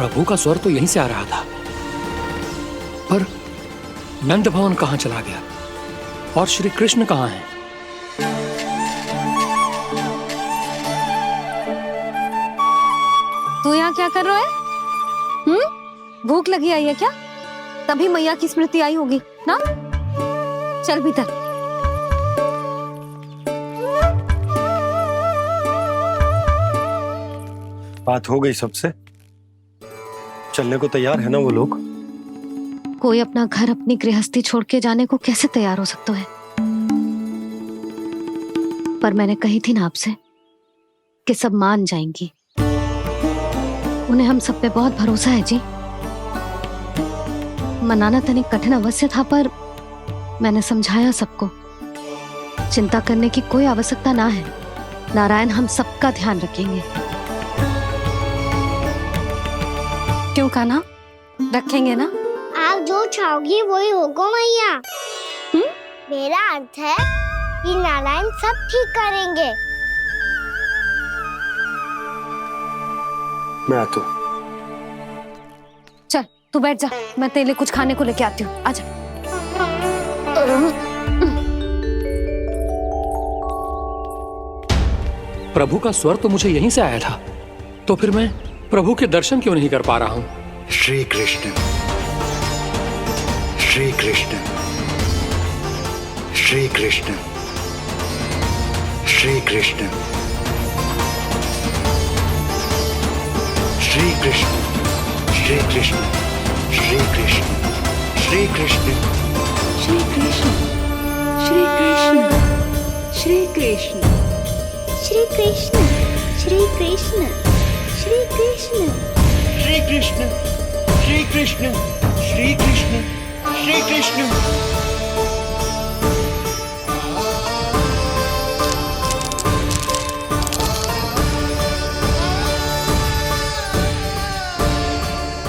प्रभु का स्वर तो यहीं से आ रहा था, पर नंद भवन कहां चला गया और श्री कृष्ण कहां हैं? तू यहाँ क्या कर रहा है? भूख लगी आई है क्या? तभी मैया की स्मृति आई होगी ना? चल भीतर। बात हो गई सबसे? चलने को तैयार है ना वो लोग? कोई अपना घर अपनी गृहस्थी छोड़ के जाने को कैसे तैयार हो सकता है? पर मैंने कही थी ना आपसे कि सब मान जाएंगी। उन्हें हम सब पे बहुत भरोसा है जी। मनाना तनिक कठिन अवश्य था, पर मैंने समझाया सबको। चिंता करने की कोई आवश्यकता ना है। नारायण हम सबका ध्यान रखेंगे। क्यों कान्हा, रखेंगे ना? आप जो चाहोगी वही होगा मैया। मेरा अर्थ है कि नारायण सब ठीक करेंगे। मैं आता हूं। चल तू बैठ जा, मैं तेरे लिए कुछ खाने को लेके आती हूँ। आजा। प्रभु का स्वर तो मुझे यहीं से आया था, तो फिर मैं प्रभु के दर्शन क्यों नहीं कर पा रहा हूँ? श्री कृष्ण, श्री कृष्ण, श्री कृष्ण, श्री कृष्ण, श्री कृष्ण, श्री कृष्ण, श्री कृष्ण, श्री कृष्ण, श्री कृष्ण, श्री कृष्ण, श्री कृष्ण, श्री कृष्ण, श्री कृष्ण, श्री कृष्ण, श्री कृष्ण, श्री कृष्ण, श्री कृष्ण, श्री कृष्ण।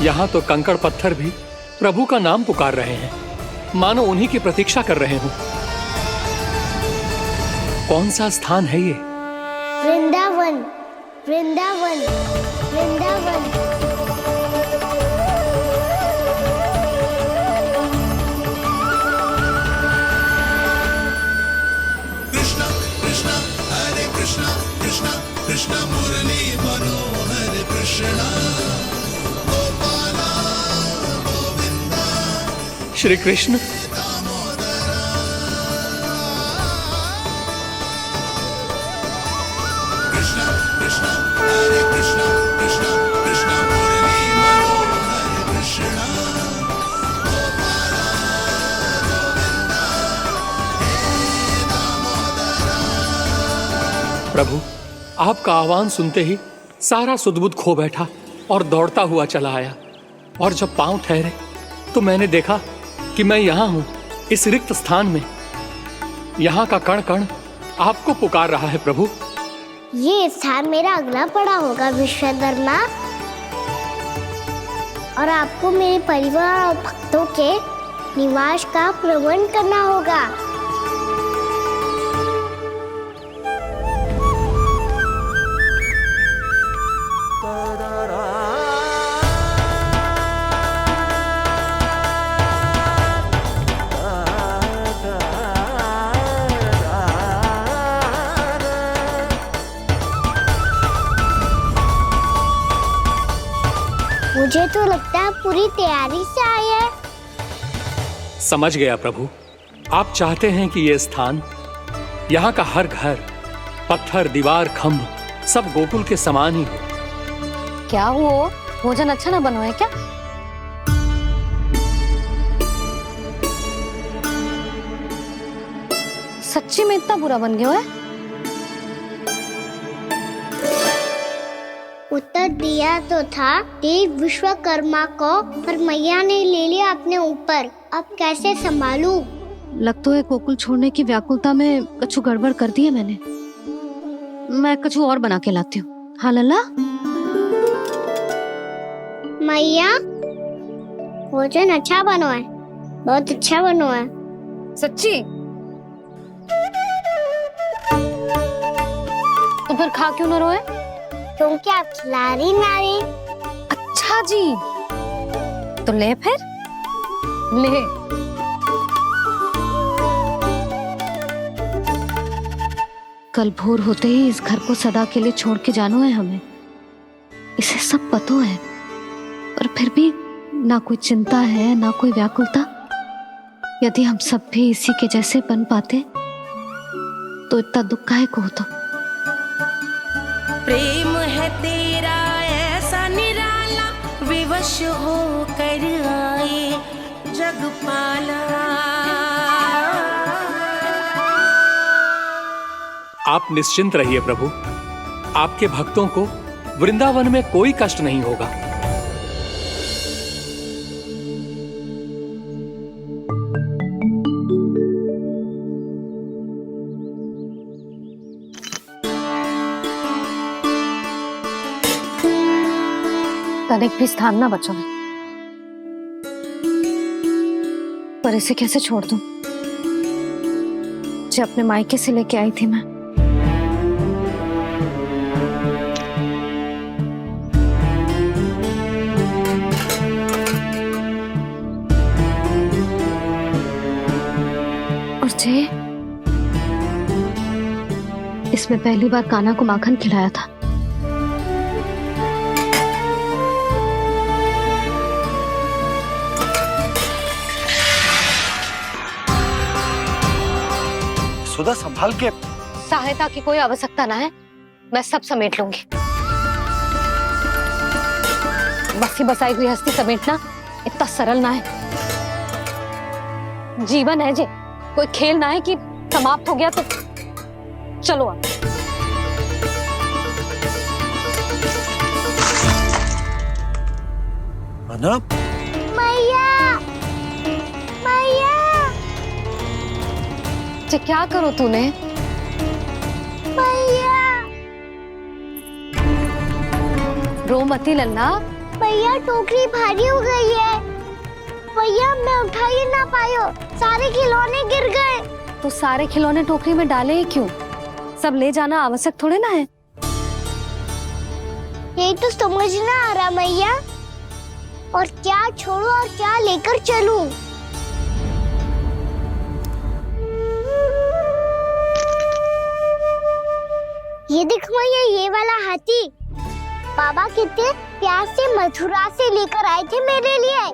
यहाँ तो कंकड़ पत्थर भी प्रभु का नाम पुकार रहे हैं, मानो उन्हीं की प्रतीक्षा कर रहे हों। कौन सा स्थान है ये? वृंदावन, वृंदावन, वृंदावन। कृष्णा कृष्णा हरे कृष्णा कृष्णा कृष्णा मुरली मनोहर कृष्णा गोपाला गोविंदा। श्री कृष्ण, कृष्णा कृष्णा हरे कृष्णा कृष्णा कृष्णा मुरली मनोहर कृष्णा गोपाला गोविंदा हे दामोदरा। प्रभु आपका आह्वान सुनते ही सारा सुध-बुध खो बैठा और दौड़ता हुआ चला आया। और जब पांव ठहरे तो मैंने देखा कि मैं यहाँ हूँ, इस रिक्त स्थान में। यहाँ का कण कण आपको पुकार रहा है प्रभु। ये स्थान मेरा अगला पड़ा होगा विश्वकर्मा, और आपको मेरे परिवार और भक्तों के निवास का प्रबंध करना होगा। मुझे तो लगता है पूरी तैयारी से आए हैं। समझ गया प्रभु, आप चाहते हैं कि ये स्थान, यहाँ का हर घर, पत्थर, दीवार, खम्भ सब गोकुल के समान ही हो। क्या हुआ? भोजन अच्छा ना बना है क्या? सच्ची में इतना बुरा बन गया है? उत्तर दिया तो था देव विश्वकर्मा को, पर मैया ने ले लिया अपने ऊपर। अब कैसे संभालूं? लग तो है गोकुल छोड़ने की व्याकुलता में कछु गड़बड़ कर दी है मैंने। मैं कछु और बना के लाती हूँ। हाँ लल्ला? मैया, भोजन अच्छा बनो है, बहुत अच्छा बनो है। सच्ची? तो फिर खा क्यों न रोए? क्योंकि आप खिला रही नारी। अच्छा, अच्छा जी, तो ले फिर ले। कल भोर होते ही इस घर को सदा के लिए छोड़ के जाना है हमें, इसे सब पता है, पर फिर भी ना कोई चिंता है ना कोई व्याकुलता। यदि हम सब भी इसी के जैसे बन पाते तो इतना दुख काहे को होता। प्रेम है तेरा ऐसा निराला, विवश हो कर आए जग पाला। आप निश्चिंत रहिए प्रभु, आपके भक्तों को वृंदावन में कोई कष्ट नहीं होगा। तनिक भी स्थान ना बचो, पर इसे कैसे छोड़ दूं जो अपने मायके से लेके आई थी मैं। और जे इसमें पहली बार कान्हा को माखन खिलाया था। सुधा संभाल के। सहायता की कोई आवश्यकता ना है, मैं सब समेट लूंगी। बसी बसाई हुई हस्ती समेटना इतना सरल ना है। जीवन है जे, कोई खेल ना है कि समाप्त हो गया तो चलो अब। अनप, मैया मैया। जे क्या करो तूने? मैया रो मती लल्ला। भैया टोकरी भारी हो गई है। भैया मैं उठा ही ना पायो, सारे खिलौने गिर गए। तो सारे खिलौने टोकरी में डाले ही क्यों? सब ले जाना आवश्यक थोड़े ना है। यही तो समझ ना आ रहा मैया, और क्या छोड़ू और क्या लेकर चलूं? ये देख मैया, ये वाला हाथी बाबा कितने प्यार से मथुरा से लेकर आए थे मेरे लिए।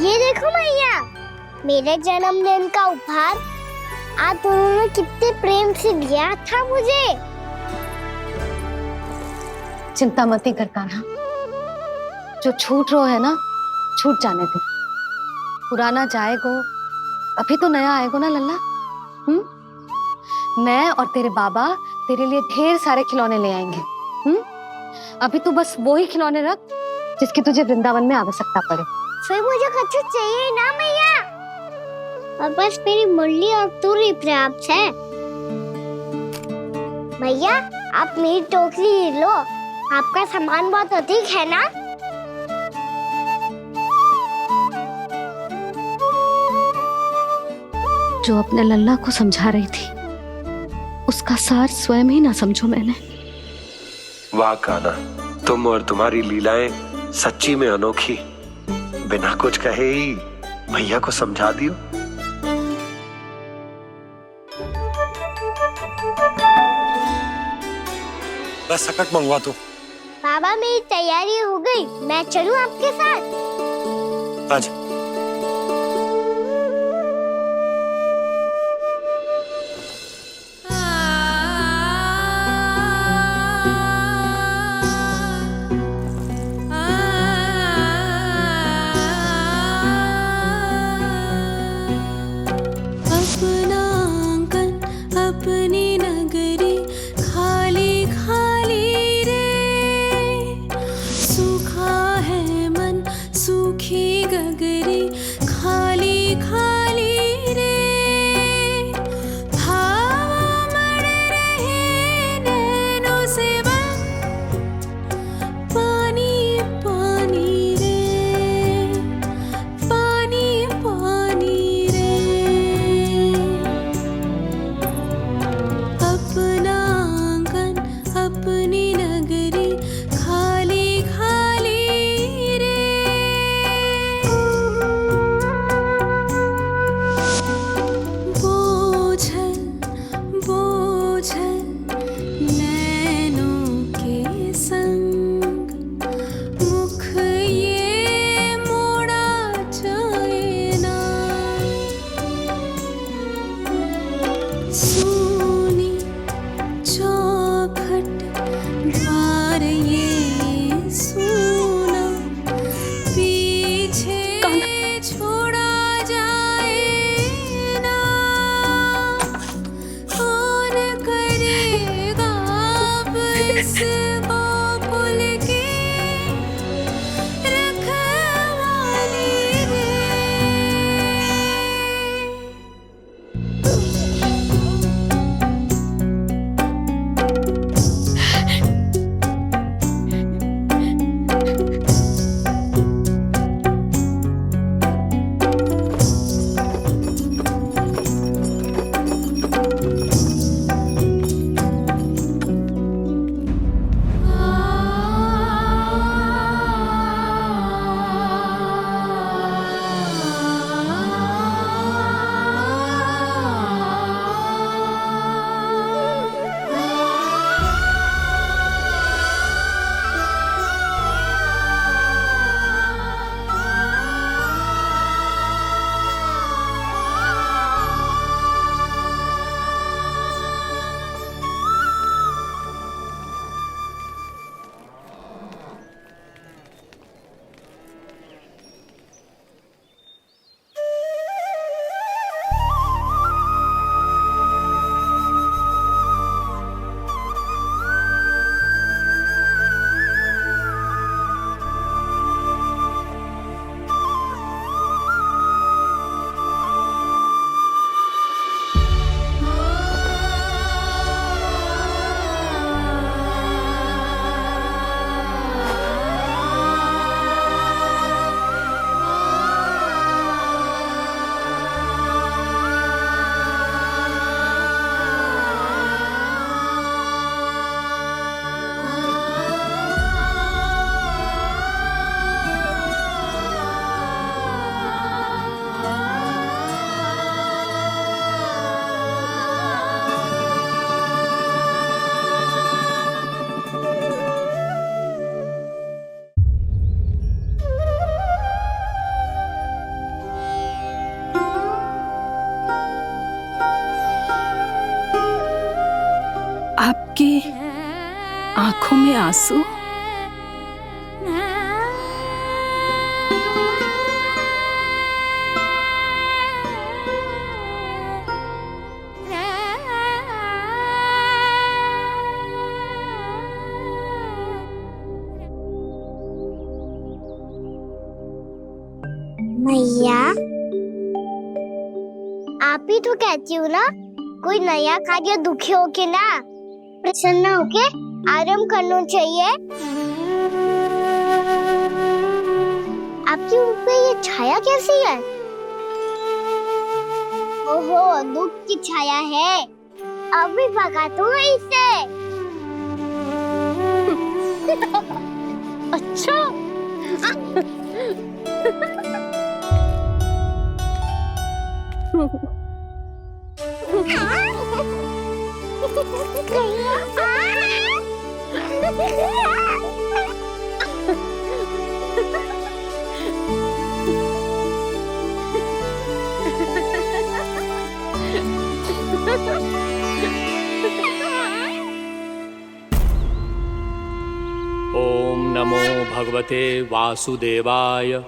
ये देखो मैया, मेरे जन्मदिन का उपहार आज उन्होंने कितने प्रेम से दिया था मुझे। चिंता मती कर कान्हा, जो छूट रो है ना छूट जाने दे। पुराना जाएगो, अभी तो नया आएगो ना लल्ला। मैं और तेरे बाबा तेरे लिए ढेर सारे खिलौने ले आएंगे। अभी तू बस वो ही खिलौने रख जिसकी तुझे वृंदावन में आवश्यकता पड़े। फिर मुझे कुछ चाहिए ना मैया, और बस मेरी मुरली और तुरी पर्याप्त है। भैया आप मेरी टोकरी लो, आपका सामान बहुत अधिक है ना। जो अपने लल्ला को समझा रही थी उसका सार स्वयं ही ना समझो मैंने। वाह कान्हा, तुम और तुम्हारी लीलाएं सच्ची में अनोखी। बिना कुछ कहे ही भैया को समझा दियो। बस सकट मंगवा तू। बाबा मेरी तैयारी हो गई, मैं चलूं आपके साथ? आजा। अपना आंगन अपनी नगरी खाली खाली रे, सूखा है मन सूखी गगरी। आपके आंखों में आंसू? मैया, आप ही तो कहती हो ना, कोई नया कार्य दुखी होके ना प्रसन्न होके आराम करना चाहिए। आपकी मुख पे ये छाया कैसी है? ओहो, दुख की छाया है। अभी भगा दो इसे। अच्छा। ओम नमो भगवते वासुदेवाय।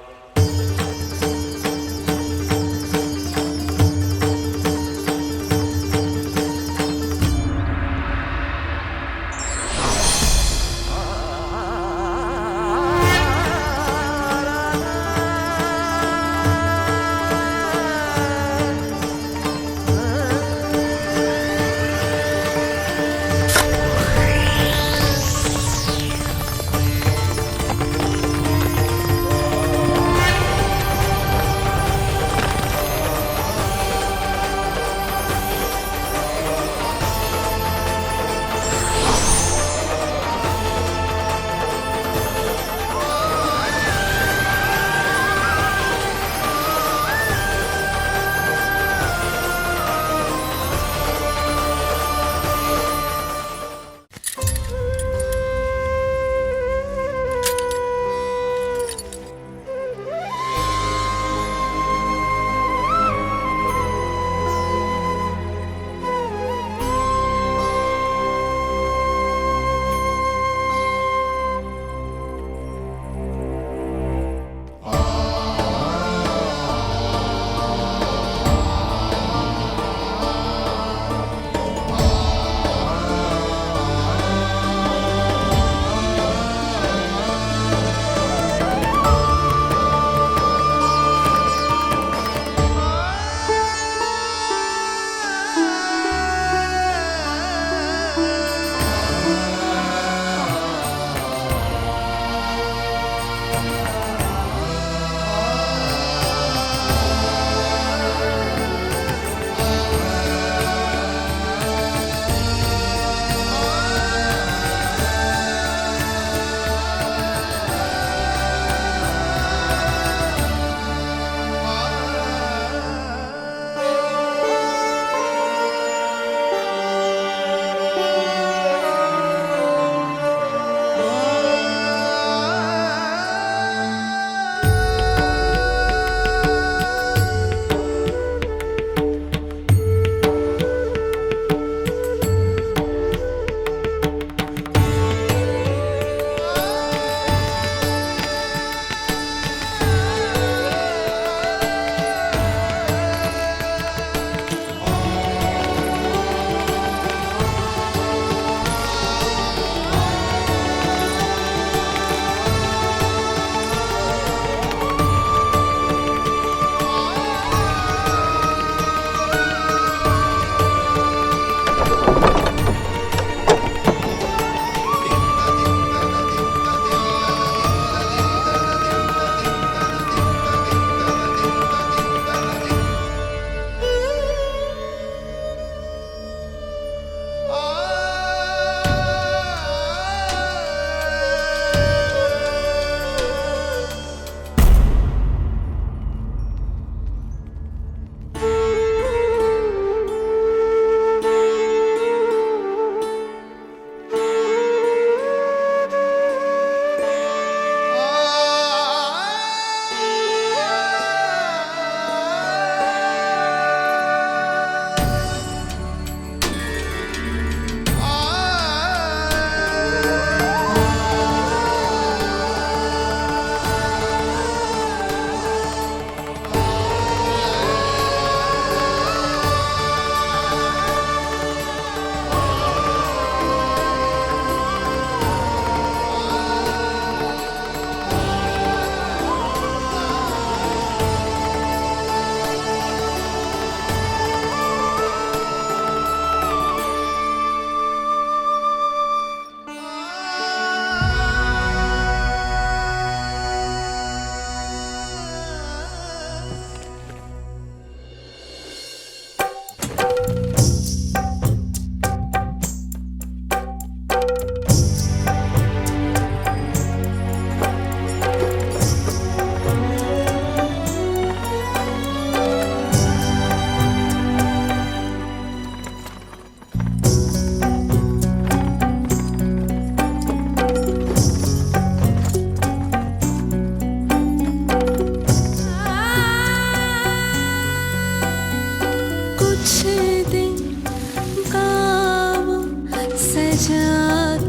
सजा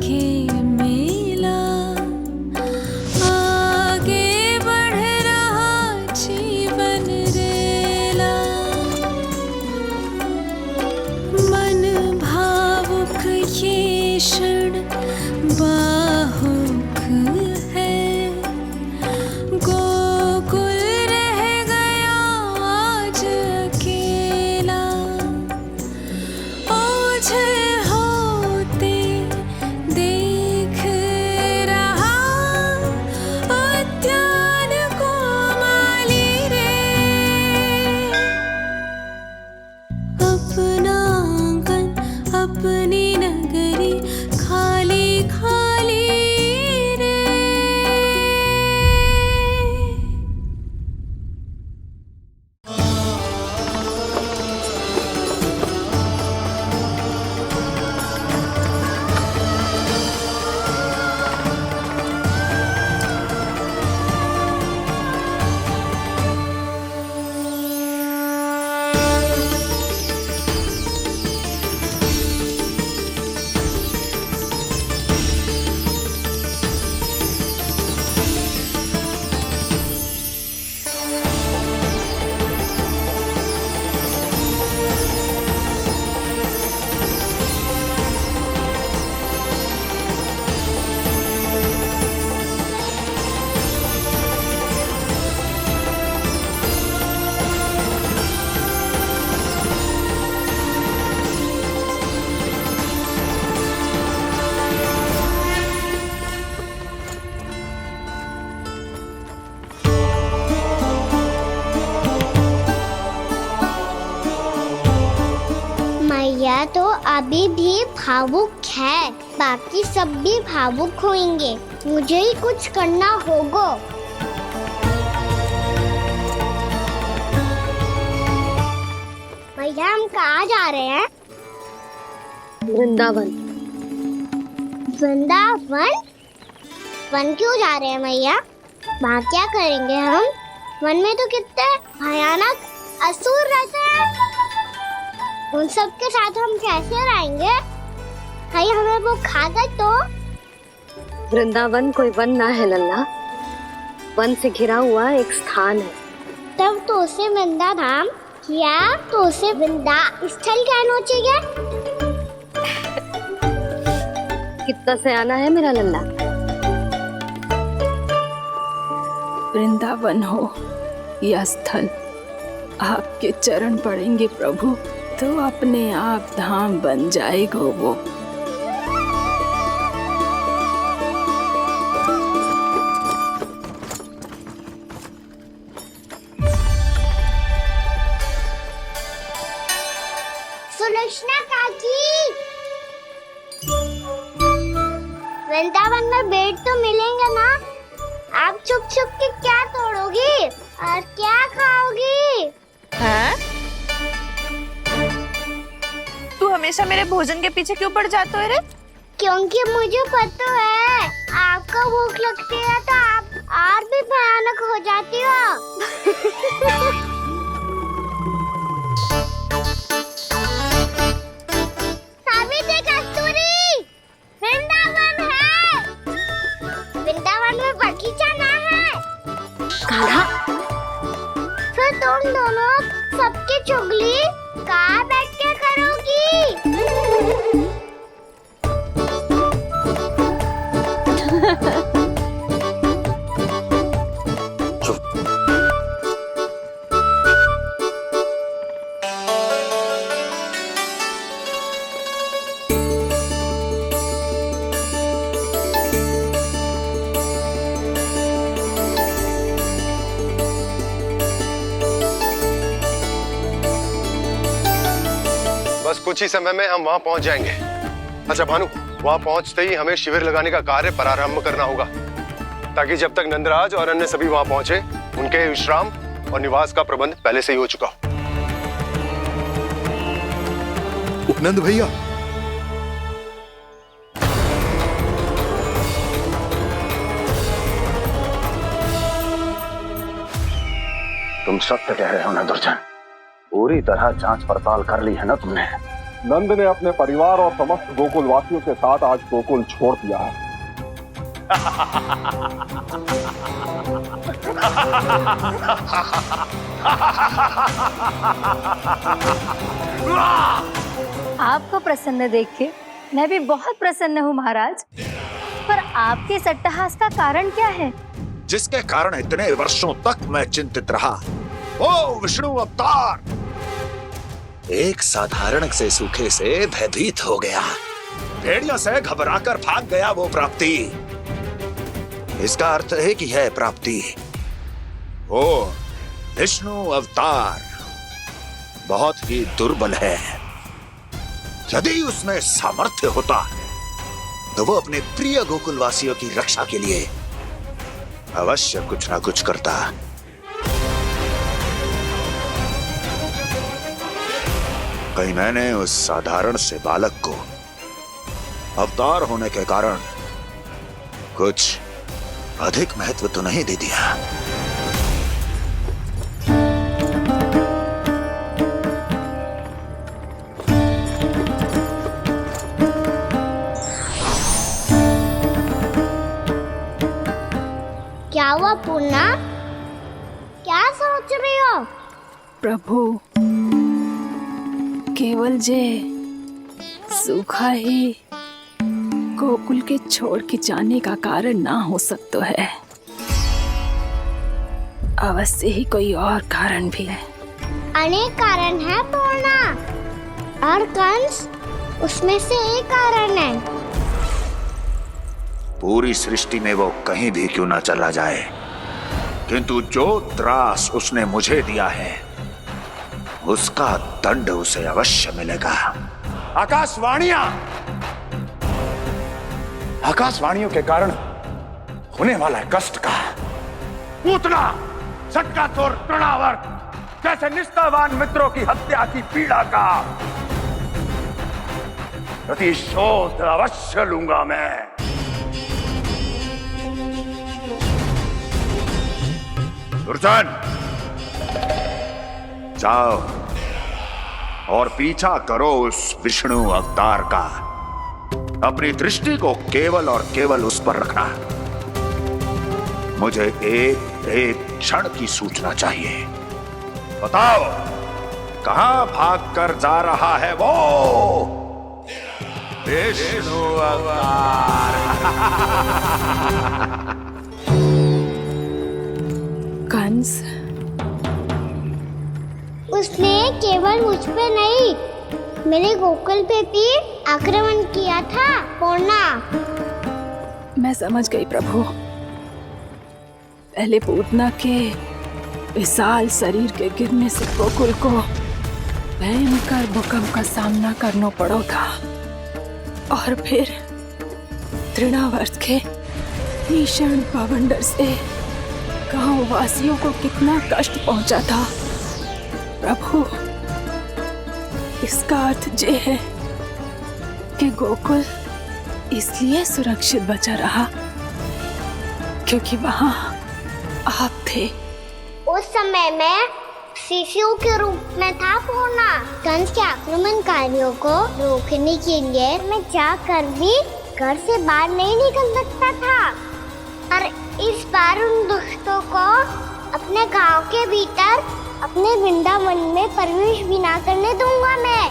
के मेला आगे बढ़ रहा जीवन रेला। मन भावुक ये क्षण बाहुक है, गोकुल रह गया आज अकेला। ओझल होते देख रहा उद्यान को माली रे। अपना आंगन अपनी नगरी खाली खाली रे। मैया तो अभी भी भावुक है, बाकी सब भी भावुक होंगे। मुझे ही कुछ करना होगा। भैया हम कहाँ जा रहे हैं? वृंदावन। वृंदावन? वन क्यों जा रहे हैं मैया? वहाँ क्या करेंगे हम? वन में तो कितने भयानक असुर रहते हैं। उन सब के साथ हम कैसे रहेंगे? कहीं हमें वो खा गए तो? वृंदावन कोई वन ना है लल्ला, वन से घिरा हुआ एक स्थान है। तब तो उसे वृंदा धाम क्या तो उसे वृंदा स्थल कहना चाहिए। कितना सयाना है मेरा लल्ला। वृंदावन हो या स्थल, आपके चरण पड़ेंगे प्रभु तो अपने आप धाम बन जाएगा वो। सुलक्षणा काकी, वृंदावन में बेट तो मिलेंगे ना? आप छुप छुप के क्या तोड़ोगी और क्या खाओगी? हाँ? तू हमेशा मेरे भोजन के पीछे क्यों पड़ जाते हो रे? क्योंकि मुझे पता है आपको भूख लगती है तो आप और भी भयानक हो जाती हो। सावित्री, कस्तूरी, वृंदावन है। वृंदावन में बगीचा ना है। कान्हा, फिर तुम दोनों सबकी चुगली कहाँ बैठ के करोगी? बस कुछ ही समय में हम वहां पहुंच जाएंगे। अच्छा भानु, वहां पहुंचते ही हमें शिविर लगाने का कार्य प्रारंभ करना होगा, ताकि जब तक नंदराज और अन्य सभी वहां पहुंचे उनके विश्राम और निवास का प्रबंध पहले से ही हो चुका हो। उपनंद भैया, तुम सत्य कह रहे हो ना दुर्जन, पूरी तरह जांच पड़ताल कर ली है ना तुमने? नंद ने अपने परिवार और समस्त गोकुल वासियों के साथ आज गोकुल छोड़ दिया है। आपको प्रसन्न देख के मैं भी बहुत प्रसन्न हूँ महाराज। पर आपके इस अट्टहास का कारण क्या है? जिसके कारण इतने वर्षों तक मैं चिंतित रहा, वो विष्णु अवतार एक साधारण से सूखे से भयभीत हो गया, भेड़ियों से घबराकर भाग गया। वो प्राप्ति, इसका अर्थ है कि है प्राप्ति। वो विष्णु अवतार बहुत ही दुर्बल है। यदि उसमें सामर्थ्य होता तो वो अपने प्रिय गोकुलवासियों की रक्षा के लिए अवश्य कुछ ना कुछ करता। कहीं मैंने उस साधारण से बालक को अवतार होने के कारण कुछ अधिक महत्व तो नहीं दे दिया। क्या हुआ पूर्णा? क्या सोच रही हो? प्रभु, केवल जे सूखा ही गोकुल के छोड़ के जाने का कारण ना हो सकता है, अवश्य ही कोई और कारण भी है। अनेक कारण है पूर्णा, और कंस उसमें से एक कारण है। पूरी सृष्टि में वो कहीं भी क्यों ना चला जाए, किंतु जो त्रास उसने मुझे दिया है उसका दंड उसे अवश्य मिलेगा। आकाशवाणियों के कारण होने वाला कष्ट का पूतना झटका तोड़ तृणावर्त जैसे निष्ठावान मित्रों की हत्या की पीड़ा का प्रतिशोध अवश्य लूंगा मैं। दुर्जन, जाओ और पीछा करो उस विष्णु अवतार का। अपनी दृष्टि को केवल और केवल उस पर रखना। मुझे एक एक क्षण की सूचना चाहिए। बताओ, कहां भागकर जा रहा है वो विष्णु अवतार? कंस, उसने केवल मुझ पे नहीं, मेरे गोकुल पे भी आक्रमण किया था पूर्णा। मैं समझ गई प्रभु। पहले पूतना के विशाल शरीर के गिरने से गोकुल को भयंकर भूकंप का सामना करना पड़ा था, और फिर तृणावर्त के भीषण पावंडर से गांव वासियों को कितना कष्ट पहुंचा था। प्रभु, इसका अर्थ ये है कि गोकुल इसलिए सुरक्षित बचा रहा क्योंकि वहां आप थे। उस समय मैं शिशु के रूप में था पूर्णा। कंस के आक्रमणकारियों को रोकने के लिए मैं जाकर भी घर से बाहर नहीं निकल सकता था, और इस बार उन दुष्टों को अपने गांव के भीतर अपने वृंदावन में प्रवेश भी ना करने दूंगा मैं।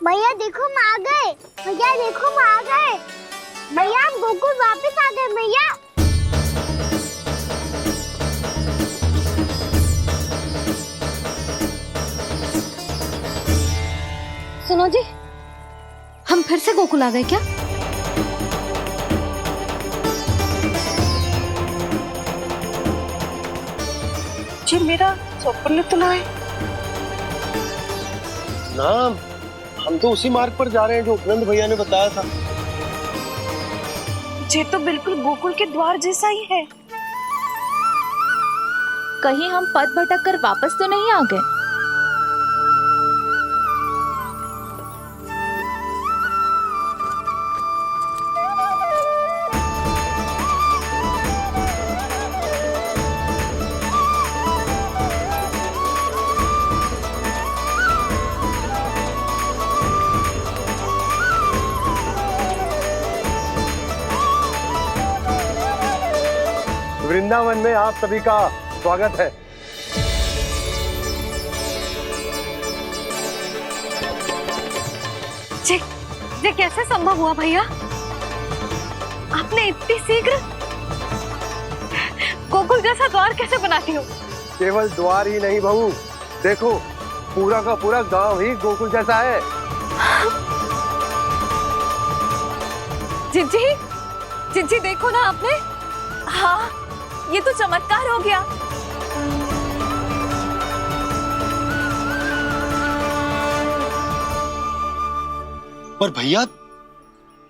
भैया देखो हम आ गए, भैया देखो हम आ गए, भैया हम गोकुल वापस आ गए भैया। सुनो जी, हम फिर से गोकुल आ गए क्या? जी मेरा स्वप्न तो ना है ना, हम तो उसी मार्ग पर जा रहे हैं जो उपनंद भैया ने बताया था। ये तो बिल्कुल गोकुल के द्वार जैसा ही है। कहीं हम पथ भटक कर वापस तो नहीं आ गए? वृंदावन में आप सभी का स्वागत है। ये कैसे संभव हुआ भैया? आपने इतनी शीघ्र गोकुल जैसा द्वार कैसे बनाती हो? केवल द्वार ही नहीं बहू, देखो पूरा का पूरा गांव ही गोकुल जैसा है। जिज्जी, जिज्जी देखो ना आपने। हाँ, ये तो चमत्कार हो गया। पर भैया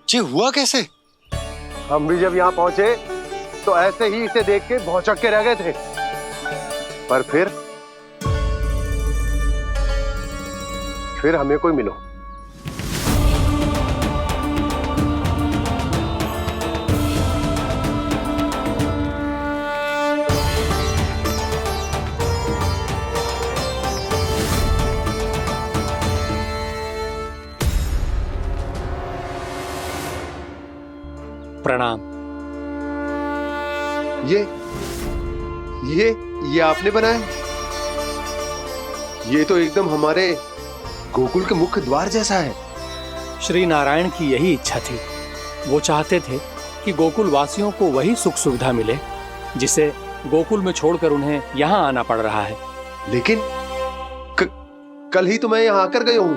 ये हुआ कैसे? हम भी जब यहाँ पहुंचे तो ऐसे ही इसे देख के भौचक के रह गए थे, पर फिर हमें कोई मिलो। प्रणाम। ये आपने बनाया? ये तो एकदम हमारे गोकुल के मुख्य द्वार जैसा है। श्री नारायण की यही इच्छा थी। वो चाहते थे कि गोकुल वासियों को वही सुख सुविधा मिले जिसे गोकुल में छोड़कर उन्हें यहाँ आना पड़ रहा है। लेकिन कल ही तो मैं यहाँ आकर गया हूँ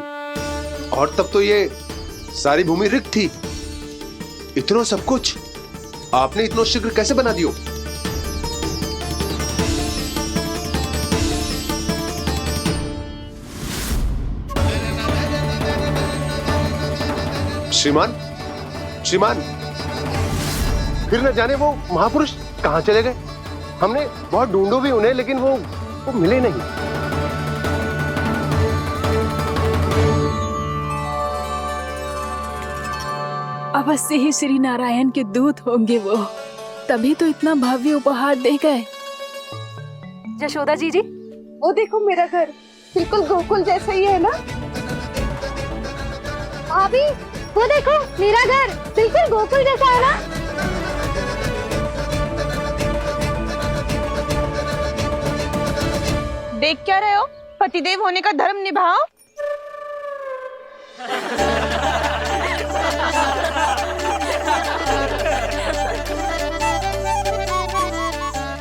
और तब तो ये सारी भूमि रिक्त थी। इतना सब कुछ आपने इतना शीघ्र कैसे बना दियो? श्रीमान, फिर न जाने वो महापुरुष कहां चले गए। हमने बहुत ढूंढो भी उन्हें, लेकिन वो मिले नहीं। अवश्य ही श्री नारायण के दूत होंगे वो, तभी तो इतना भव्य उपहार दे गए। यशोदा जी, वो देखो मेरा घर बिल्कुल गोकुल जैसा ही है ना। भाभी, वो देखो मेरा घर बिल्कुल गोकुल जैसा है ना। देख क्या रहे हो? पतिदेव होने का धर्म निभाओ।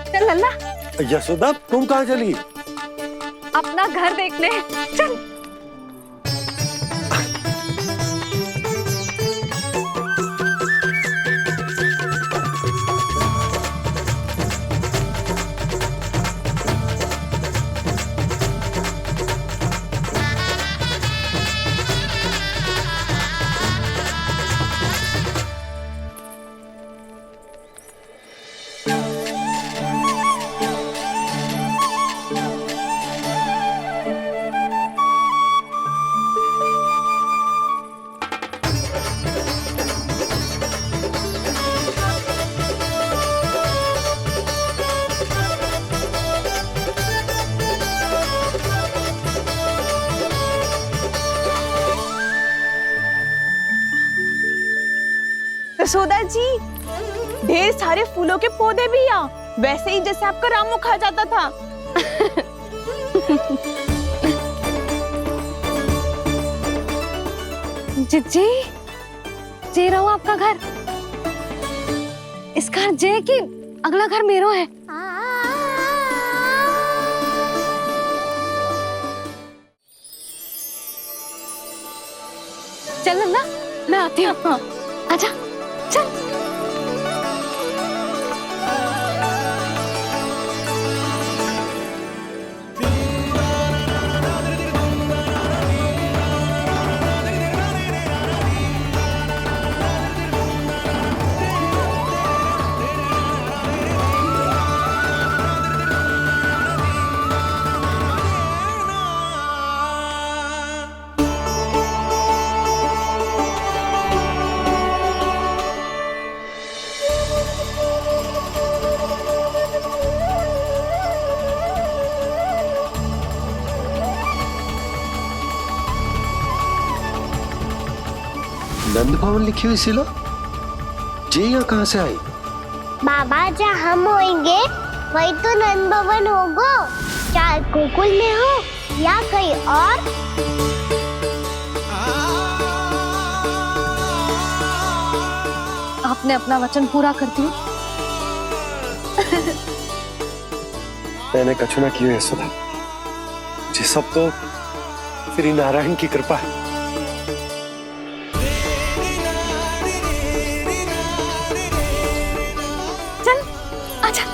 चल लल्ला। यशोदा तुम कहाँ चली? अपना घर देखने चल। यशोदा जी, ढेर सारे फूलों के पौधे भी यहाँ, वैसे ही जैसे आपका रामू खा जाता था। जिज्जी, जे रहो आपका घर। इस घर जे की अगला घर मेरो है। चल ना, मैं आती हूँ। आजा, चल। नंद भवन लिखी हुई सिला जे यहाँ कहाँ से आई? बाबा जहाँ हम होंगे वही तो नंद भवन होगा, चाहे गोकुल में हो या कहीं और। आपने अपना वचन पूरा कर दिया। मैंने कछु ना किया यशोदा, ये सब तो श्री नारायण की कृपा है। चल आजा।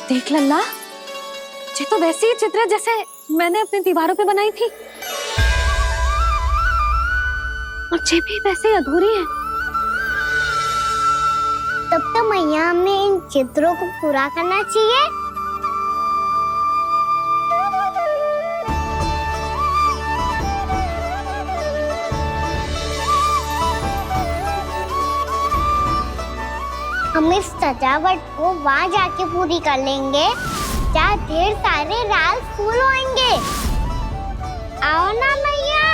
देख लल्ला, ये तो वैसी ही चित्र है जैसे मैंने अपनी दीवारों पे बनाई थी, और ये भी वैसे ही अधूरी है। तब तो मैया हमें इन चित्रों को पूरा करना चाहिए। हम इस सजावट को वहाँ जाके पूरी कर लेंगे जहाँ ढेर सारे लाल फूल होंगे। आओ ना मैया,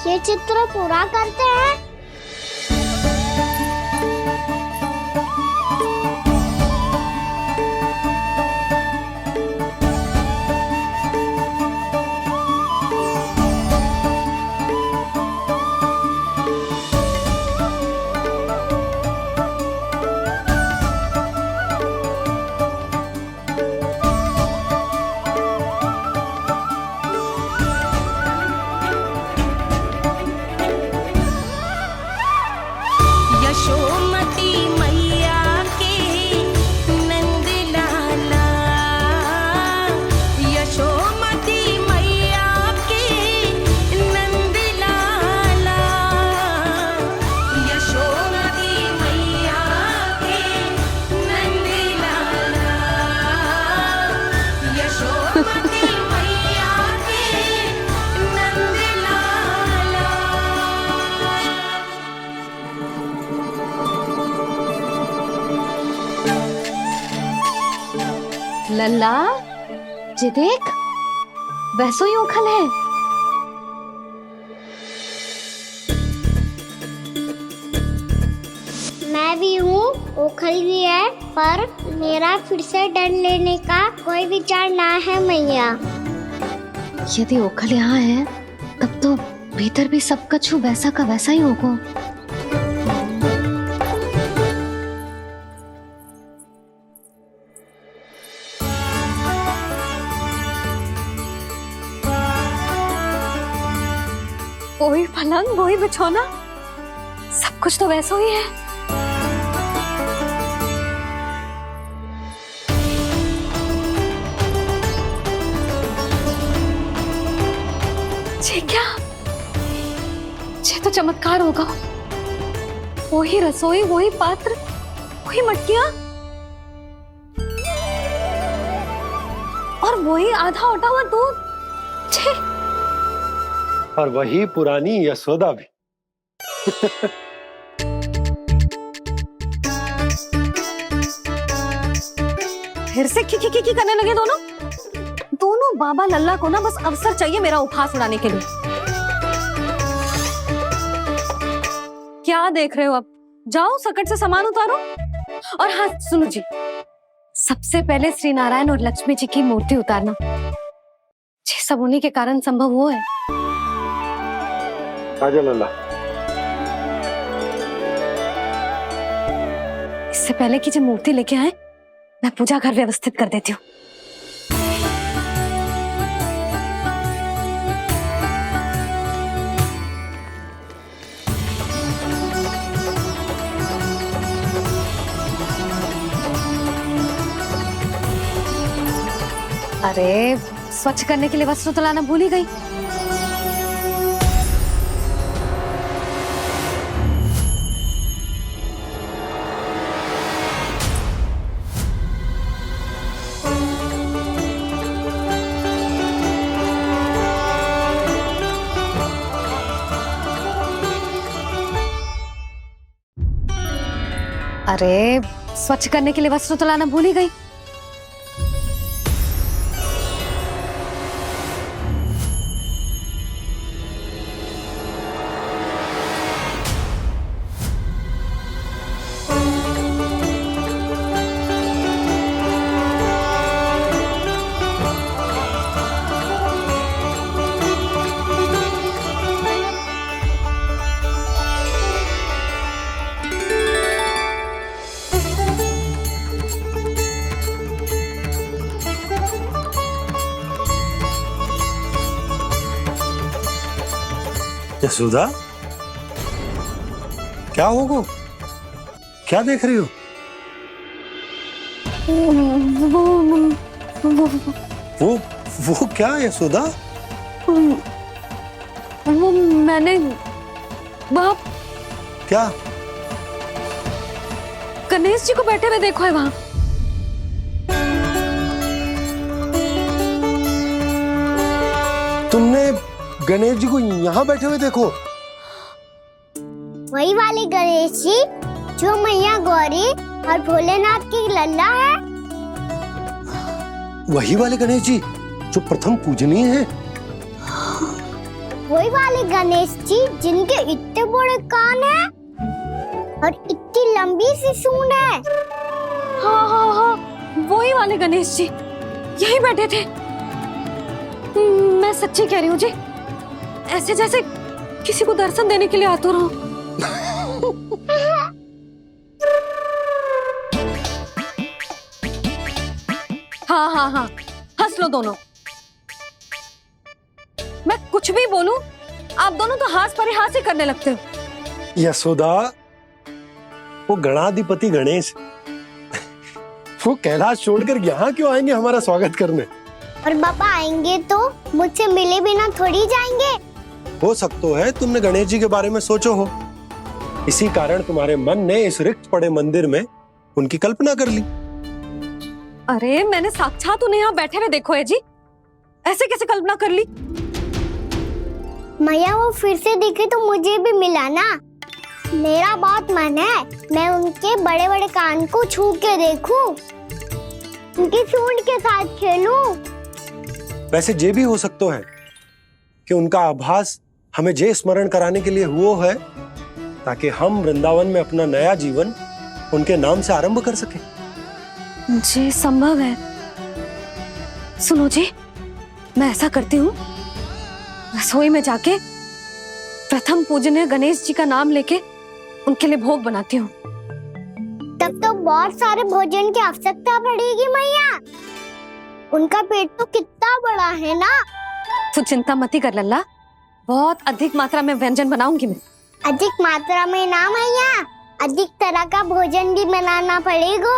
ये चित्र पूरा करते हैं। यशोमती मैया के नंद लाला, यशोमती मैया के नंद लाला, यशोमती मैया के नंद लाला, यशोमती मैया के नंद लाला। लल्ला, ये देख, वैसो ही उखल है। मैं भी हूँ, ओखल भी है, पर मेरा फिर से डर लेने का कोई विचार ना है मैया। यदि ओखल यहाँ है, तब तो भीतर भी सब कछु वैसा का वैसा ही होगा। वही पलंग, वही बिछौना, सब कुछ तो वैसा ही है। ये क्या? ये तो चमत्कार होगा। वही रसोई, वही पात्र, वही मटकियां। और वही आधा उटा हुआ दूध। छे। और वही पुरानी यशोदा भी। फिर से खी करने लगे दोनों। दोनों बाबा लल्ला को ना बस अवसर चाहिए मेरा उपहास उड़ाने के लिए। क्या देख रहे हो? अब जाओ सकट से सामान उतारो। और हाँ सुनो जी, सबसे पहले श्री नारायण और लक्ष्मी जी की मूर्ति उतारना। ये सब उन्हीं के कारण संभव हुआ है। आजा लल्ला। इससे पहले कि जो मूर्ति लेके आए, मैं पूजा घर व्यवस्थित कर देती हूँ। अरे स्वच्छ करने के लिए वस्त्र तो लाना भूल ही गई। अरे स्वच्छ करने के लिए वस्त्र तो लाना भूल ही गई। यशोदा, क्या होगा? क्या देख रही हो? वो क्या यशोदा? वो मैंने बाप क्या? गणेश जी को बैठे हुए देखो है वहां। तुमने गणेश जी को यहाँ बैठे हुए देखो? वही वाले गणेश जी जो मैया गौरी और भोलेनाथ की लल्ला है। वही वाले गणेश जी जो प्रथम पूजनीय हैं। वही वाले गणेश जी जिनके इतने बड़े कान हैं और इतनी लंबी सी सूंड है। हाँ हाँ हाँ, वही वाले गणेश जी यही बैठे थे। मैं सच्ची कह रही हूँ जी, ऐसे जैसे किसी को दर्शन देने के लिए आतुर हो। हाँ हाँ हाँ, हंस लो दोनों। मैं कुछ भी बोलूं, आप दोनों तो हाथ परिहास ही करने लगते हो। यशोदा, वो गणाधिपति गणेश वो कैलाश छोड़कर यहाँ क्यों आएंगे हमारा स्वागत करने? और पापा आएंगे तो मुझसे मिले बिना थोड़ी जाएंगे। हो सकता है तुमने गणेश जी के बारे में सोचो हो, इसी कारण तुम्हारे मन ने इस रिक्त पड़े मंदिर में उनकी कल्पना कर ली। अरे मैंने साक्षात उन्हें यहाँ बैठे हुए देखो है जी, ऐसे कैसे कल्पना कर ली? मैया वो फिर से दिखे तो मुझे भी मिला ना। मेरा बहुत मन है मैं उनके बड़े बड़े कान को छू के देखूं, उनकी सूंड के साथ खेलूं। वैसे ये भी हो सकता है कि उनका आभास हमें जे स्मरण कराने के लिए हुआ है ताकि हम वृंदावन में अपना नया जीवन उनके नाम से आरंभ कर सके। जी संभव है। सुनो जी, मैं ऐसा करती हूँ, रसोई में जाके प्रथम पूजनीय गणेश जी का नाम लेके उनके लिए भोग बनाती हूँ। तब तो बहुत सारे भोजन की आवश्यकता पड़ेगी मैया। उनका पेट तो कितना बड़ा है ना। तू चिंता मत कर लल्ला, बहुत अधिक मात्रा में व्यंजन बनाऊंगी मैं। अधिक मात्रा में ना मैया, अधिक तरह का भोजन भी बनाना पड़ेगा।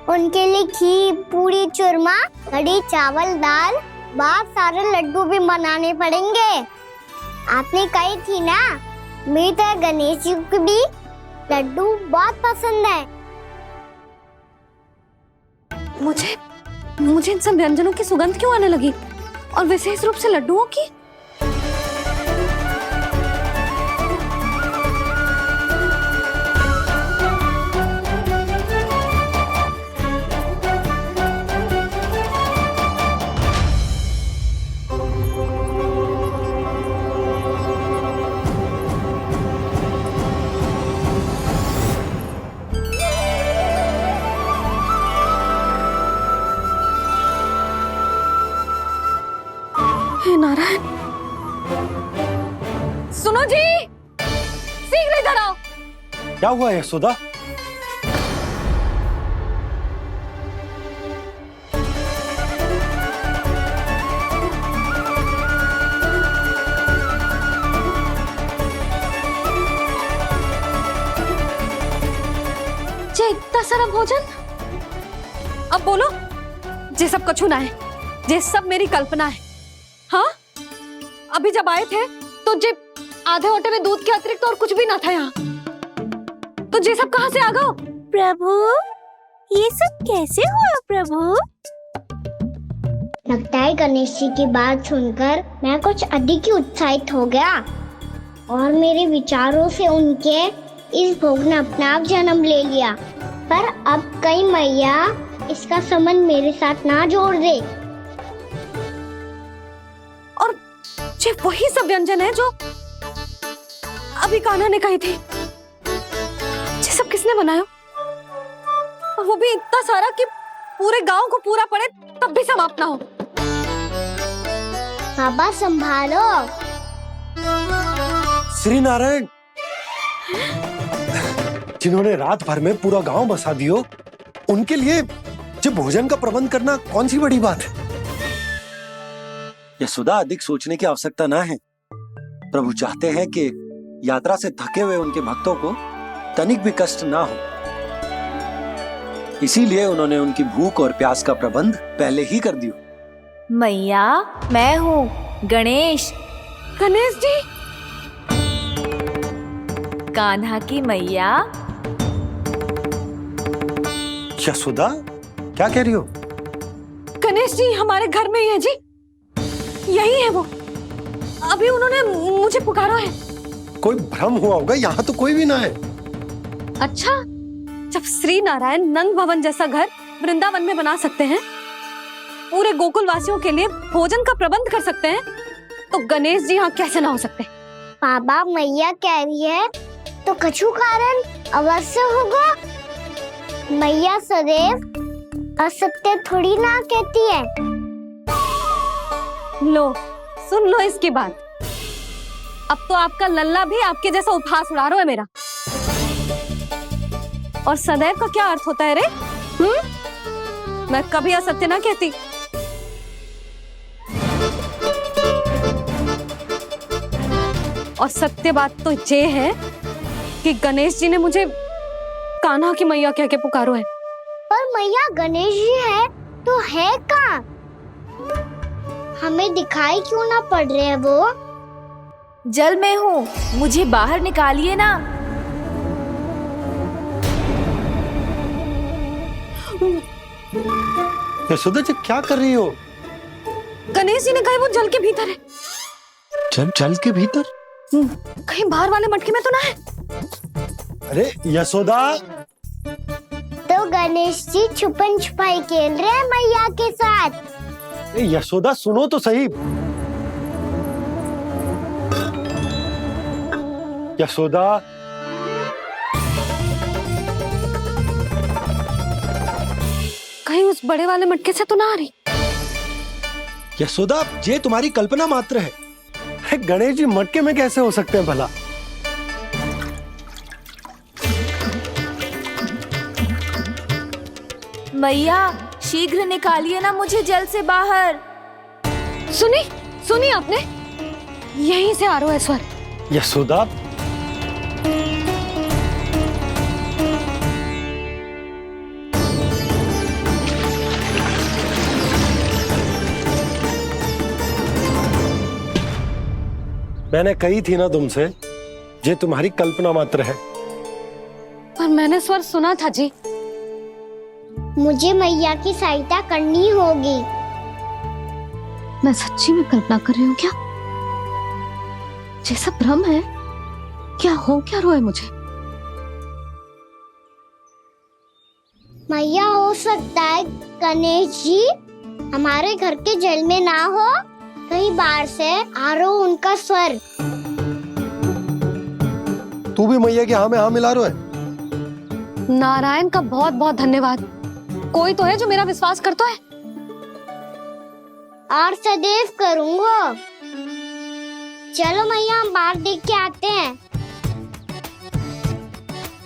उनके लिए खीर, पूरी, चूरमा, कड़ी, चावल, दाल, बहुत सारे लड्डू भी बनाने पड़ेंगे। आपने कही थी ना, मेरी तरह गणेश जी को भी लड्डू बहुत पसंद है। मुझे इन सब व्यंजनों की सुगंध क्यों आने लगी, और विशेष रूप से लड्डुओं की? हे नारायण, सुनो जी, शीघ्र इधर आओ। क्या हुआ यशोदा? जे इतना सारा भोजन, अब बोलो, जे सब कछु ना है, जे सब मेरी कल्पना है। हाँ, अभी जब आए थे तो जे आधे ओटे में दूध के अतिरिक्त और कुछ भी ना था यहाँ, तो जे सब कहाँ से आ गए? प्रभु, ये सब कैसे हुआ प्रभु? लगता है गणेश जी की बात सुनकर मैं कुछ अधिक ही उत्साहित हो गया और मेरे विचारों से उनके इस भोग ने अपना आप जन्म ले लिया। पर अब कहीं मैया इसका संबंध मेरे साथ ना जोड़ दे। और ये वही सब व्यंजन है जो अभी कान्हा ने कही थी। ये सब किसने बनाया? और वो भी इतना सारा कि पूरे गांव को पूरा पड़े तब भी समाप्त ना हो। बाबा संभालो। श्री नारायण, जिन्होंने रात भर में पूरा गांव बसा दियो, उनके लिए जो भोजन का प्रबंध करना कौन सी बड़ी बात है? यशोदा, अधिक सोचने की आवश्यकता ना है। प्रभु चाहते हैं कि यात्रा से थके हुए उनके भक्तों को तनिक भी कष्ट ना हो, इसीलिए उन्होंने उनकी भूख और प्यास का प्रबंध पहले ही कर दियो। मैया, मैं हूँ गणेश। गणेश जी? कान्हा की मैया। यशोदा, क्या कह रही हो? गणेश जी हमारे घर में ही है जी, यही है वो। अभी उन्होंने मुझे पुकारा है। कोई भ्रम हुआ होगा, यहाँ तो कोई भी ना है। अच्छा, जब श्री नारायण नंद भवन जैसा घर वृंदावन में बना सकते हैं, पूरे गोकुल वासियों के लिए भोजन का प्रबंध कर सकते हैं, तो गणेश जी यहाँ कैसे ना हो सकते? बाबा, मैया कह रही है तो कछु कारण अवश्य होगा। मैया सदैव असत्य थोड़ी ना कहती है। लो, सुन लो इसकी बात। अब तो आपका लल्ला भी आपके जैसा उपहास उड़ा रहा है मेरा। और सदैव का क्या अर्थ होता है रे? मैं कभी असत्य ना कहती। और सत्य बात तो ये है कि गणेश जी ने मुझे कान्हा की मैया कह के पुकारो है। पर मैया गणेश जी है तो है कहाँ? हमें दिखाई क्यों ना पड़ रहे हैं वो? जल में हूँ, मुझे बाहर निकालिए ना। यशोदा जी, क्या कर रही हो? गणेश जी ने कहा वो जल के भीतर है। जल के भीतर? कहीं बाहर वाले मटके में तो ना है? अरे यशोदा! तो गणेश जी छुपन छुपाई खेल रहे हैं मैया के साथ। यशोदा, सुनो तो सही। यशोदा, कहीं उस बड़े वाले मटके से तो ना आ रही? यशोदा, ये तुम्हारी कल्पना मात्र है। गणेश जी मटके में कैसे हो सकते हैं भला? मैया, शीघ्र निकालिए ना मुझे जल से बाहर। सुनी आपने? यहीं से आ रहा है स्वर। यशोदा, मैंने कही थी ना तुमसे, ये तुम्हारी कल्पना मात्र है। पर मैंने स्वर सुना था जी। मुझे मैया की सहायता करनी होगी। मैं सच्ची में कल्पना कर रही हूँ क्या? ये सब भ्रम है क्या? हो क्या रहा है मुझे? मैया, हो सकता है गणेश जी हमारे घर के जल में ना हो, कहीं बाहर से आ रहा हो उनका स्वर। तू भी मैया के हाँ में हाँ मिला रहा है। नारायण का बहुत बहुत धन्यवाद। कोई तो है जो मेरा विश्वास करता है। और सदैव करूंगा। चलो मैया, हम बाहर देख के आते हैं।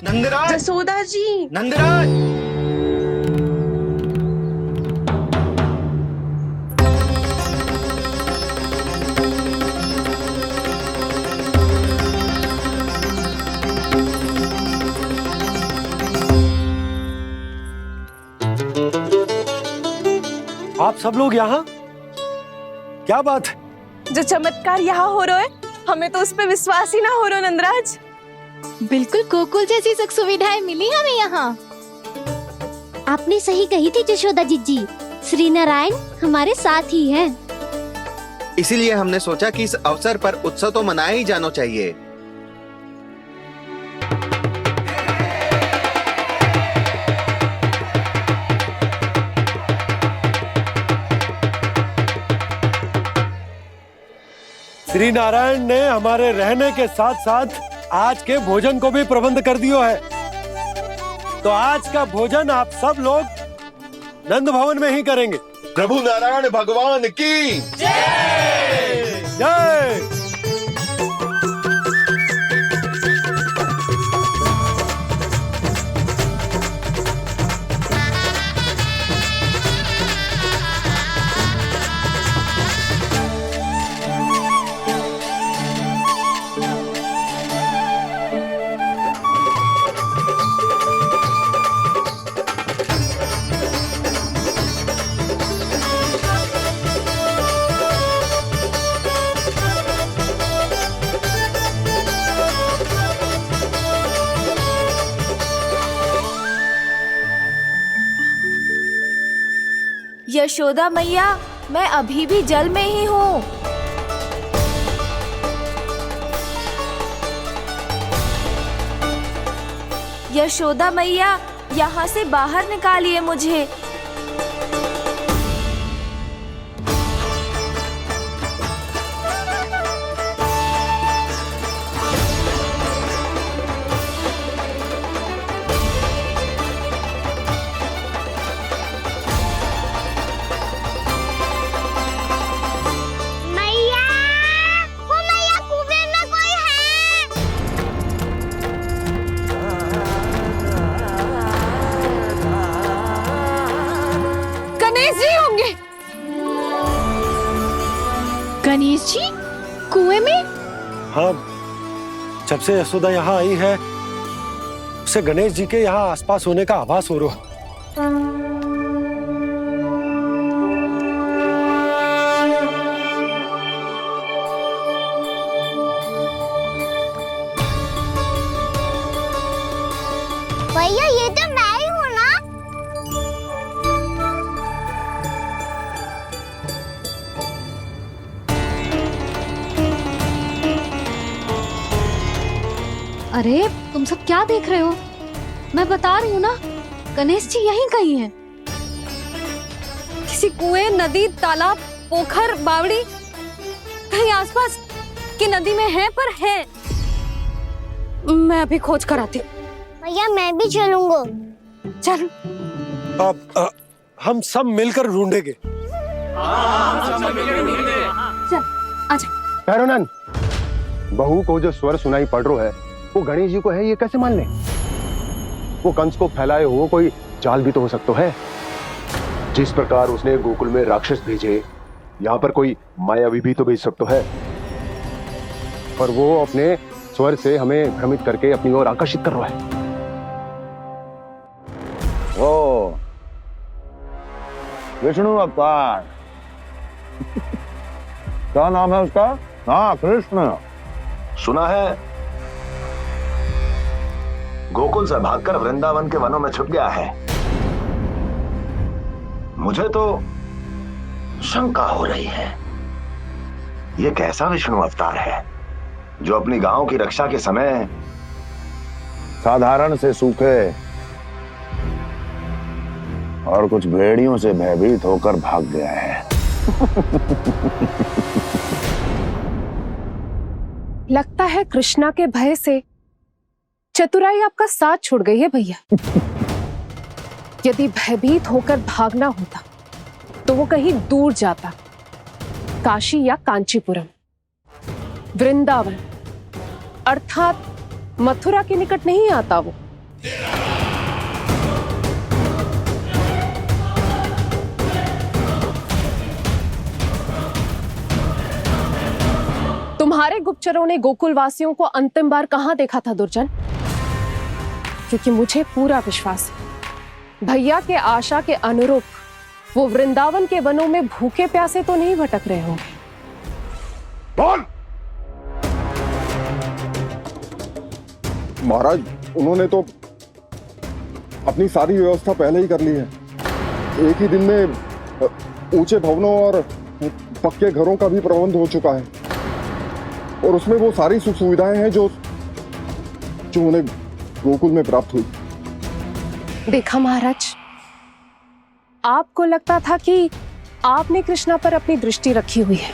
नंदराज, जसोदा जी, नंदराज, आप सब लोग यहाँ? क्या बात है? जो चमत्कार यहाँ हो रहा है, हमें तो उस पे विश्वास ही ना हो रहा नंदराज। बिल्कुल गोकुल जैसी सुख सुविधाएं मिली हमें यहाँ। आपने सही कही थी जशोदा जीजी, श्री नारायण हमारे साथ ही हैं। इसीलिए हमने सोचा कि इस अवसर पर उत्सव तो मनाया ही जाना चाहिए। श्री नारायण ने हमारे रहने के साथ साथ आज के भोजन को भी प्रबंध कर दियो है। तो आज का भोजन आप सब लोग नंद भवन में ही करेंगे। प्रभु नारायण भगवान की जय जय। यशोदा मैया, मैं अभी भी जल में ही हूँ। यशोदा मैया, यहाँ से बाहर निकालिए मुझे। गणेश जी कुएं में? हाँ, जब से यशोदा यहाँ आई है उसे गणेश जी के यहाँ आसपास होने का आभास हो रहा है। भैया, ये तो मैं ही हूँ ना? अरे तुम सब क्या देख रहे हो? मैं बता रही हूँ ना, गणेश जी यहीं कहीं हैं। किसी कुएं, नदी, तालाब, पोखर, बावड़ी कहीं आसपास की नदी में है, पर है। मैं अभी खोज कर आती हूँ। भैया, मैं भी चलूंगा। चल। अब हम सब मिलकर ढूंढेंगे। चल, आजा। भैरवनंद, बहू को जो स्वर सुनाई पड़ रहा है वो गणेश जी को है, ये कैसे मान ले? वो कंस को फैलाए हुए कोई जाल भी तो हो सकता है। जिस प्रकार उसने गोकुल में राक्षस भेजे, यहाँ पर कोई मायावी भी तो भेज सकता है। पर वो अपने स्वर से हमें भ्रमित करके अपनी ओर आकर्षित कर रहा है। ओ, विष्णु अवतार। क्या नाम है उसका? हाँ, कृष्ण। सुना है गोकुल से भागकर वृंदावन के वनों में छुप गया है। मुझे तो शंका हो रही है, ये कैसा विष्णु अवतार है जो अपनी गांव की रक्षा के समय साधारण से सूखे और कुछ भेड़ियों से भयभीत होकर भाग गया है। लगता है कृष्णा के भय से चतुराई आपका साथ छोड़ गई है भैया। यदि भयभीत होकर भागना होता तो वो कहीं दूर जाता, काशी या कांचीपुरम, वृंदावन अर्थात मथुरा के निकट नहीं आता वो। तुम्हारे गुप्तचरों ने गोकुल वासियों को अंतिम बार कहां देखा था दुर्जन? क्योंकि मुझे पूरा विश्वास है भैया के आशा के अनुरूप वो वृंदावन के वनों में भूखे प्यासे तो नहीं भटक रहे होंगे। बोल! महाराज, उन्होंने तो अपनी सारी व्यवस्था पहले ही कर ली है। एक ही दिन में ऊंचे भवनों और पक्के घरों का भी प्रबंध हो चुका है और उसमें वो सारी सुख सुविधाएं हैं जो उन्हें गोकुल में प्राप्त हुई। देखा महाराज, आपको लगता था कि आपने कृष्णा पर अपनी दृष्टि रखी हुई है,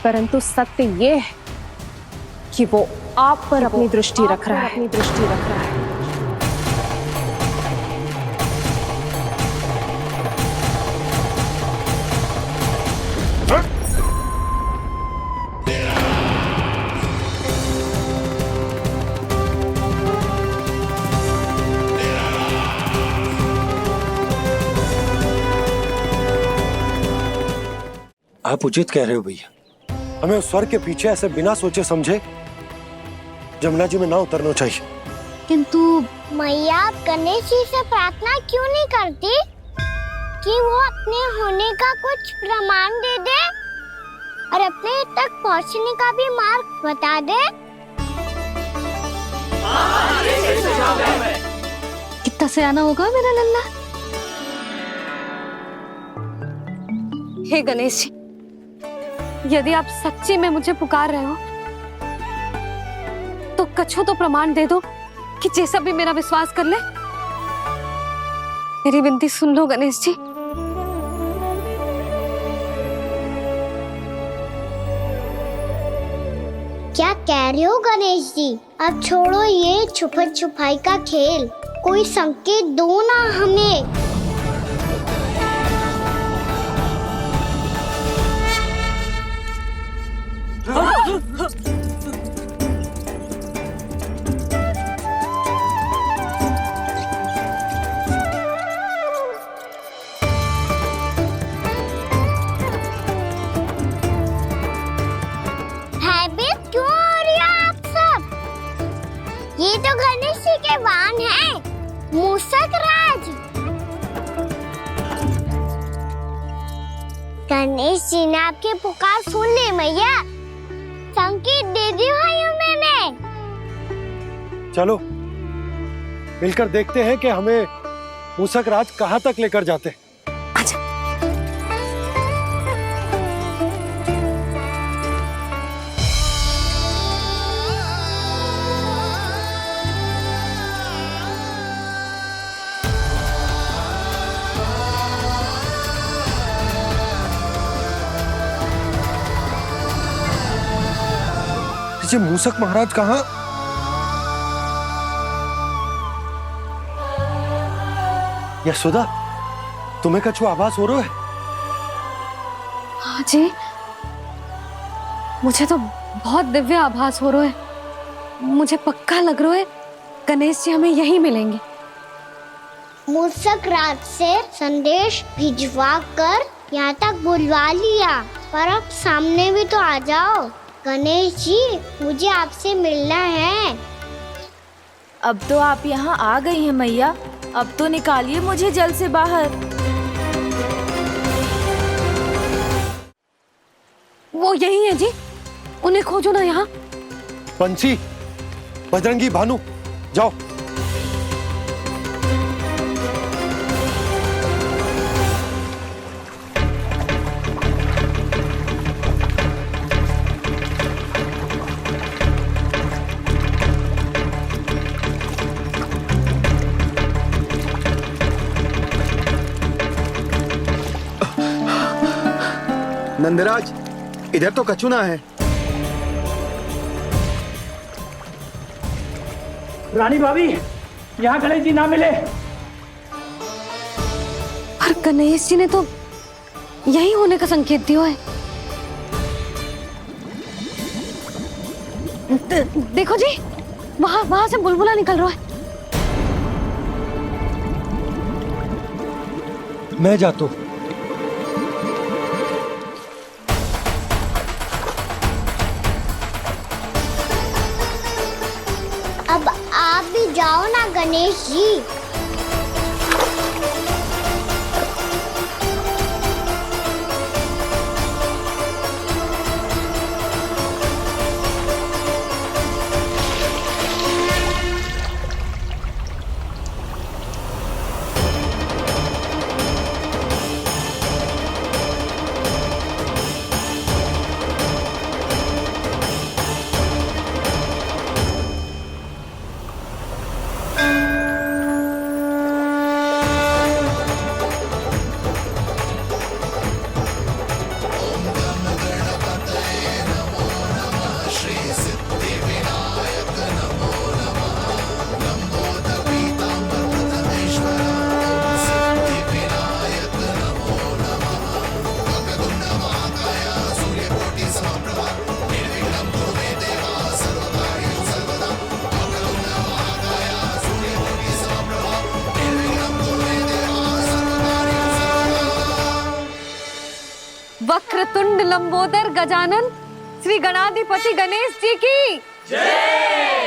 परंतु सत्य ये है कि वो आप पर अपनी दृष्टि रख रहा है। आप उचित कह रहे हो भैया, हमें उस स्वर्ग के पीछे ऐसे बिना सोचे समझे जमुना जी में ना उतरना चाहिए। किंतु मैया, आप गणेश जी से प्रार्थना क्यों नहीं करती कि वो अपने होने का कुछ प्रमाण दे दे और अपने तक पहुंचने का भी मार्ग बता दे? कितना सयाना होगा मेरा लल्ला। हे गणेश जी, यदि आप सच्ची में मुझे पुकार रहे हो तो कछो तो प्रमाण दे दो कि जैसा भी मेरा विश्वास कर ले। मेरी विनती सुन लो गणेश जी। क्या कह रहे हो गणेश जी? अब छोड़ो ये छुपन छुपाई का खेल, कोई संकेत दो ना हमें। भयभीत क्यों हो रही हो आप सब? ये तो गणेश जी के वाहन हैं, मूषक राज। गणेश जी ने आपकी पुकार सुन ली मैया, संकेत दे दी भाइयों मैंने। चलो मिलकर देखते हैं कि हमें मूषक राज कहां तक लेकर जाते हैं। मूषक महाराज कहाँ? यशोदा, तुम्हें कछु आभास हो रहा है? हाँ जी, मुझे तो बहुत दिव्य आभास हो रहा है। मुझे पक्का लग रहा है गणेश जी हमें यहीं मिलेंगे। मूषक राज से संदेश भिजवा कर यहाँ तक बुलवा लिया, पर अब सामने भी तो आ जाओ। गणेश जी, मुझे आपसे मिलना है। अब तो आप यहाँ आ गई हैं मैया, अब तो निकालिए मुझे जल से बाहर। वो यही है जी, उन्हें खोजो ना यहाँ। पंछी, बजरंगी, भानु, जाओ। नंदराज, इधर तो कछुना है। रानी भाभी, यहाँ गणेश जी ना मिले। पर गणेश जी ने तो यही होने का संकेत दिया है। देखो जी, वहां से बुलबुला निकल रहा है। मैं जाता हूं। अब आप भी जाओ ना गणेश जी। वक्रतुंड लंबोदर गजानन श्री गणाधिपति गणेश जी की जय।